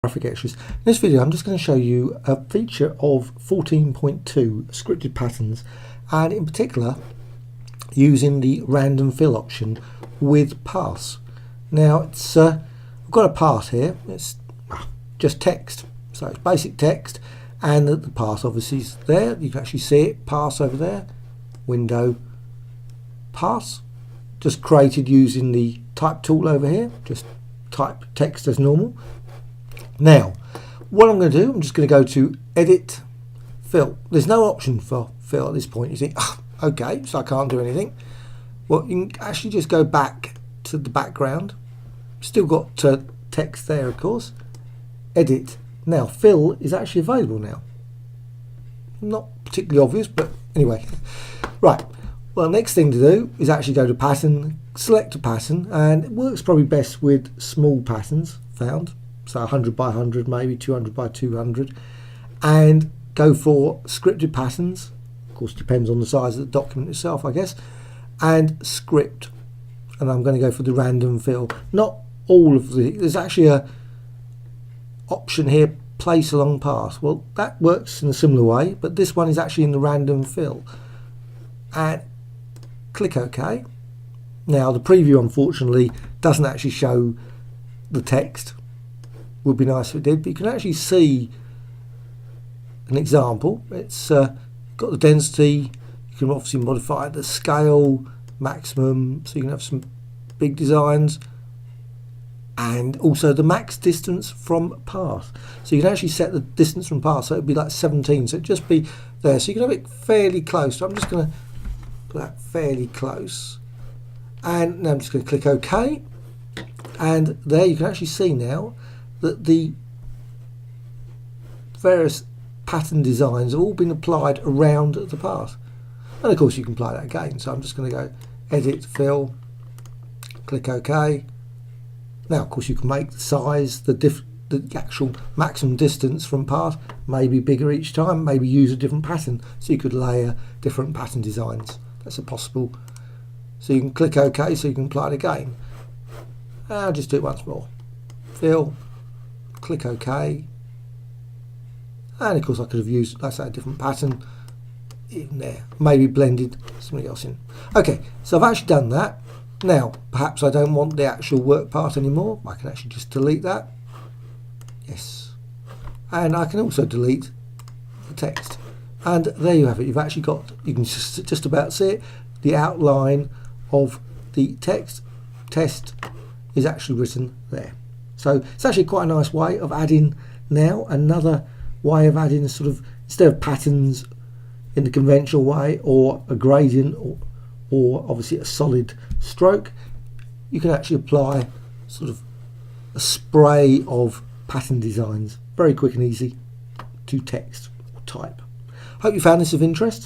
Graphic Extras. In this video I'm just going to show you a feature of 14.2 scripted patterns, and in particular using the random fill option with parse. Now it's I've got a parse here, it's just text, so it's basic text, and the parse obviously is there. You can actually see it, parse over there, window, parse, just created using the type tool over here, just type text as normal. Now, what I'm going to do, I'm just going to go to Edit, Fill. There's no option for fill at this point. You think, oh, okay, so I can't do anything. Well, you can actually just go back to the background. Still got text there, of course. Edit. Now, fill is actually available now. Not particularly obvious, but anyway. Right. Well, next thing to do is actually go to Pattern, select a pattern, and it works probably best with small patterns found. So 100 by 100, maybe 200 by 200, and go for scripted patterns. Of course, depends on the size of the document itself, I guess, and script. And I'm going to go for the random fill. Not all of there's actually a option here, place along parse. Well, that works in a similar way, but this one is actually in the random fill. And click OK. Now the preview unfortunately doesn't actually show the text. Would be nice if it did, but you can actually see an example. It's got the density. You can obviously modify the scale, maximum, so you can have some big designs, and also the max distance from parse. So you can actually set the distance from parse, so it would be like 17, so it'd just be there. So you can have it fairly close. So I'm just going to put that fairly close, and now I'm just going to click OK, and there you can actually see now that the various pattern designs have all been applied around the parse. And of course you can apply that again. So I'm just going to go Edit, Fill, click OK. Now of course you can make the size, the actual maximum distance from parse maybe bigger each time, maybe use a different pattern. So you could layer different pattern designs. That's a possible. So you can click OK so you can apply it again. I'll just do it once more. Fill, click OK, and of course I could have used, let's say, a different pattern in there, maybe blended something else in. Okay, so I've actually done that. Now perhaps I don't want the actual work part anymore. I can actually just delete that. Yes, and I can also delete the text, and there you have it. You've actually got, you can just about see it, the outline of the text. Test is actually written there. So it's actually quite a nice way of adding now, another way of adding a sort of, instead of patterns in the conventional way or a gradient or obviously a solid stroke, you can actually apply sort of a spray of pattern designs, very quick and easy, to text or type. Hope you found this of interest.